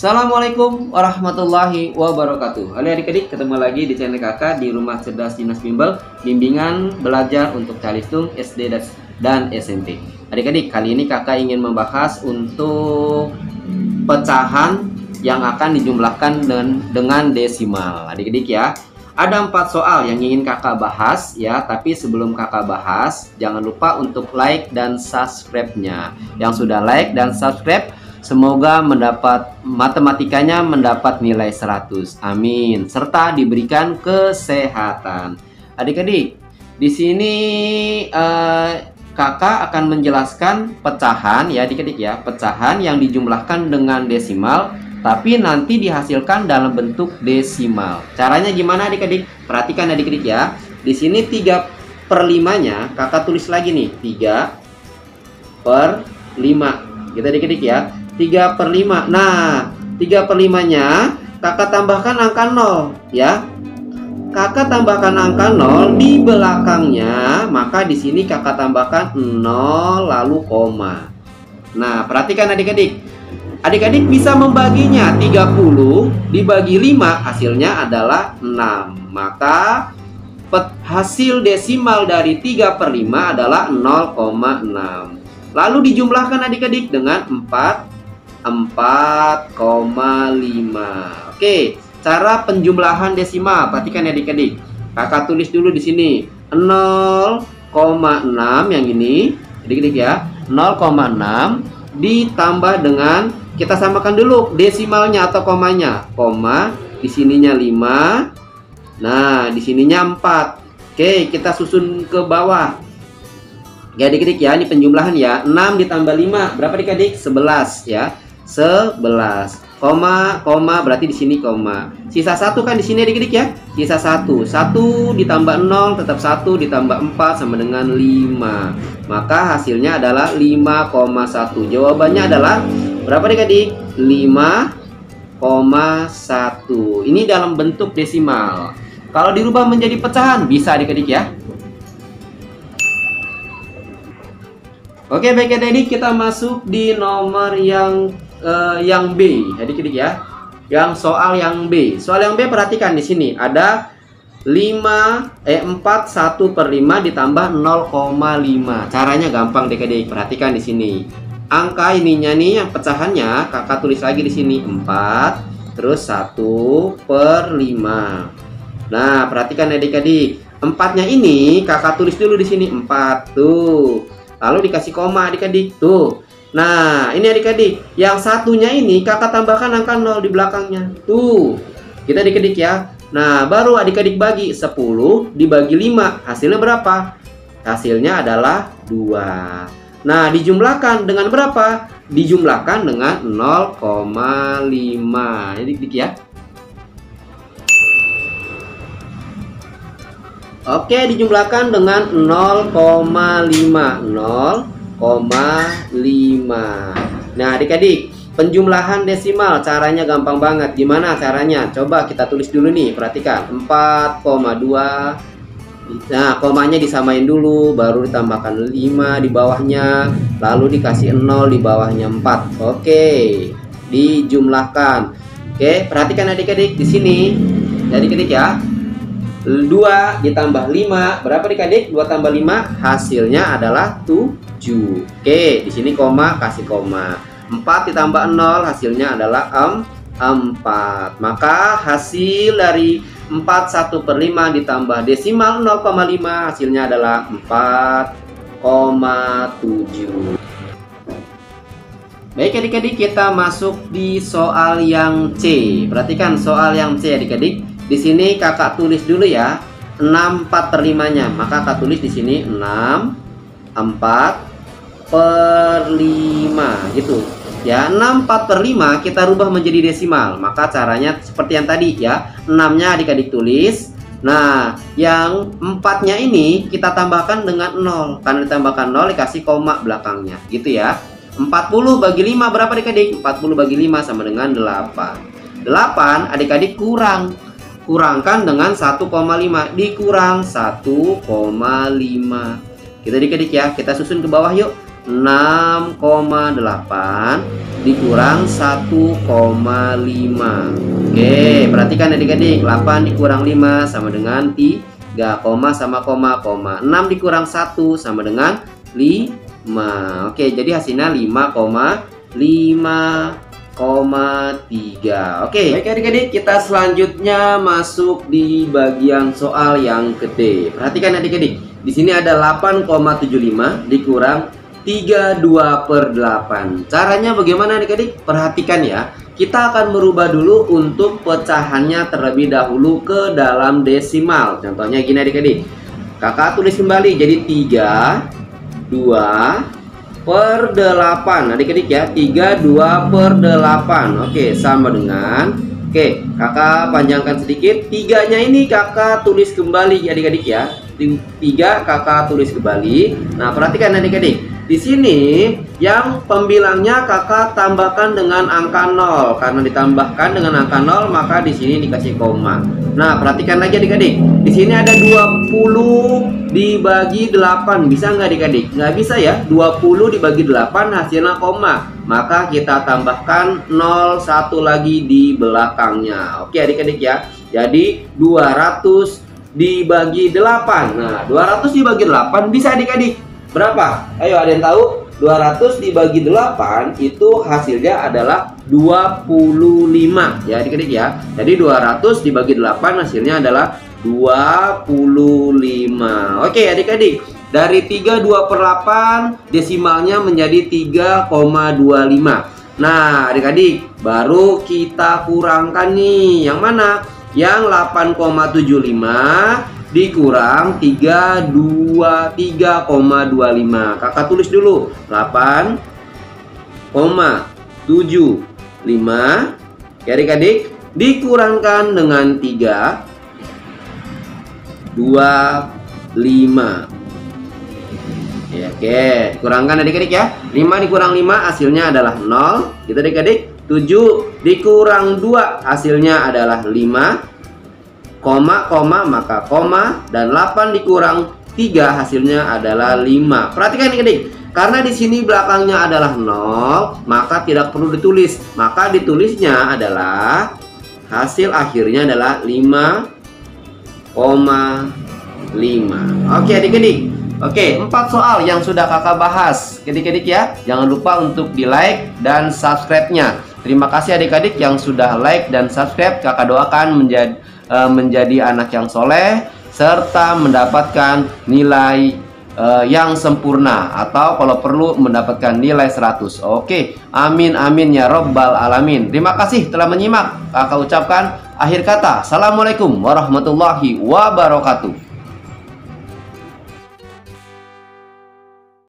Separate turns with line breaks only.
Assalamualaikum warahmatullahi wabarakatuh. Halo adik-adik, ketemu lagi di channel kakak di Rumah Cerdas Dinas Bimbel, bimbingan belajar untuk calistung SD dan SMP. Adik-adik, kali ini kakak ingin membahas untuk pecahan yang akan dijumlahkan dengan desimal. Adik-adik ya, ada 4 soal yang ingin kakak bahas ya, tapi sebelum kakak bahas, jangan lupa untuk like dan subscribe-nya. Yang sudah like dan subscribe, semoga matematikanya mendapat nilai 100. Amin. Serta diberikan kesehatan. Adik-adik, di sini kakak akan menjelaskan pecahan ya adik-adik ya. Pecahan yang dijumlahkan dengan desimal, tapi nanti dihasilkan dalam bentuk desimal. Caranya gimana adik-adik? Perhatikan adik-adik ya. Di sini 3/5-nya kakak tulis lagi nih. 3/5. Gitu adik-adik ya. 3/5. Nah, 3/5-nya kakak tambahkan angka 0 ya. Kakak tambahkan angka 0 di belakangnya, maka di sini kakak tambahkan 0 lalu koma. Nah, perhatikan adik-adik. Adik-adik bisa membaginya. 30 dibagi 5 hasilnya adalah 6. Maka hasil desimal dari 3/5 adalah 0,6. Lalu dijumlahkan adik-adik dengan 4,5. Oke, cara penjumlahan desimal. Perhatikan ya adik-adik. Kakak tulis dulu di sini 0,6 yang ini, adik-adik ya. 0,6 ditambah dengan, kita samakan dulu desimalnya atau komanya. Koma, di sininya 5. Nah, di sininya 4. Oke, kita susun ke bawah. Ya adik-adik ya, ini penjumlahan ya. 6 ditambah 5 berapa adik-adik? 11 ya. 11. Koma berarti di sini koma. Sisa 1 kan di sini adik-adik ya. Sisa 1. 1 ditambah 0 tetap 1 ditambah 4 sama dengan 5. Maka hasilnya adalah 5,1. Jawabannya adalah berapa adik-adik? 5,1. Ini dalam bentuk desimal. Kalau dirubah menjadi pecahan bisa adik-adik ya. Oke, baik adik-adik, kita masuk di nomor yang B, adik-adik ya. Yang soal yang B. Soal yang B perhatikan di sini ada 4 1/5 ditambah 0,5. Caranya gampang adik-adik. Perhatikan di sini. Angka ininya nih yang pecahannya kakak tulis lagi di sini 4 terus 1/5. Nah, perhatikan adik-adik. 4-nya ini kakak tulis dulu di sini 4 tuh. Lalu dikasih koma adik-adik tuh. Nah, ini adik-adik, yang satunya ini kakak tambahkan angka 0 di belakangnya. Tuh, kita adik-adik ya. Nah, baru adik-adik bagi 10 dibagi 5. Hasilnya berapa? Hasilnya adalah 2. Nah, dijumlahkan dengan berapa? Dijumlahkan dengan 0,5. Adik-adik ya. Oke, dijumlahkan dengan 0,5. 0,5. Nah adik-adik, penjumlahan desimal caranya gampang banget. Gimana caranya? Coba kita tulis dulu nih. Perhatikan 4,2. Nah, komanya disamain dulu, baru ditambahkan 5 di bawahnya, lalu dikasih 0 di bawahnya 4. Oke, dijumlahkan. Oke, perhatikan adik-adik di sini. Adik-adik ya. 2 ditambah 5 berapa adik-adik? 2 tambah 5 hasilnya adalah 7. Oke, di sini koma, kasih koma. 4 ditambah 0 hasilnya adalah 4. Maka hasil dari 4 1/5 ditambah desimal 0,5 hasilnya adalah 4,7. Baik adik-adik, kita masuk di soal yang C. Perhatikan soal yang C adik-adik. Di sini kakak tulis dulu ya 6/4/5-nya. Maka kakak tulis di sini 6/4/5 gitu. Ya, 6/4/5 kita rubah menjadi desimal. Maka caranya seperti yang tadi ya. 6-nya adik-adik tulis. Nah, yang 4-nya ini kita tambahkan dengan 0. Karena ditambahkan 0 dikasih koma belakangnya. Gitu ya. 40 bagi 5 berapa adik-adik? 40 bagi 5 sama dengan 8. 8 adik-adik kurangkan dengan 1,5 dikurang 1,5. Kita adik-adik ya, kita susun ke bawah yuk. 6,8 dikurang 1,5. Oke, perhatikan adik-adik, 8 dikurang 5 sama dengan 3, sama koma. 6 dikurang 1 sama dengan 5. Oke, jadi hasilnya 5,3. Oke, baik adik-adik, kita selanjutnya masuk di bagian soal yang gede. Perhatikan adik-adik, di sini ada 8,75 dikurang 32/8. Caranya bagaimana adik-adik? Perhatikan ya. Kita akan merubah dulu untuk pecahannya terlebih dahulu ke dalam desimal. Contohnya gini adik-adik. Kakak tulis kembali jadi 32/8 adik-adik ya. 32/8. Oke, sama dengan, oke, kakak panjangkan sedikit. 3-nya ini kakak tulis kembali adik-adik ya. 3 kakak tulis kembali. Nah, perhatikan adik-adik. Di sini yang pembilangnya kakak tambahkan dengan angka 0. Karena ditambahkan dengan angka 0, maka di sini dikasih koma. Nah, perhatikan lagi adik-adik. Di sini ada 20 dibagi 8. Bisa nggak adik-adik? Nggak bisa ya. 20 dibagi 8 hasilnya koma. Maka kita tambahkan 0 1 lagi di belakangnya. Oke adik-adik ya. Jadi 200 dibagi 8. Nah, 200 dibagi 8 bisa adik-adik berapa? Ayo, ada yang tahu? 200 dibagi 8 itu hasilnya adalah 25 ya adik-adik ya. Jadi 200 dibagi 8 hasilnya adalah 25. Oke adik-adik, dari 32/8 desimalnya menjadi 3,25. Nah adik-adik, baru kita kurangkan nih. Yang mana? Yang 8,75 dikurang 3,25. Kakak tulis dulu 8,75 ya adik-adik, dikurangkan dengan 3,25 ya. Oke, kurangkan adik-adik ya. 5 dikurang 5 hasilnya adalah 0 gitu adik-adik. 7 dikurang 2 hasilnya adalah 5, koma, maka koma, dan 8 dikurang 3 hasilnya adalah 5. Perhatikan adik-adik, karena di sini belakangnya adalah 0, maka tidak perlu ditulis. Maka ditulisnya adalah hasil akhirnya adalah 5,5. Oke adik-adik. Oke, 4 soal yang sudah kakak bahas adik-adik ya. Jangan lupa untuk di like dan subscribe-nya. Terima kasih adik-adik yang sudah like dan subscribe. Kakak doakan menjadi anak yang soleh serta mendapatkan nilai yang sempurna, atau kalau perlu mendapatkan nilai 100. Oke, amin amin ya robbal alamin. Terima kasih telah menyimak. Kakak ucapkan akhir kata, assalamualaikum warahmatullahi wabarakatuh.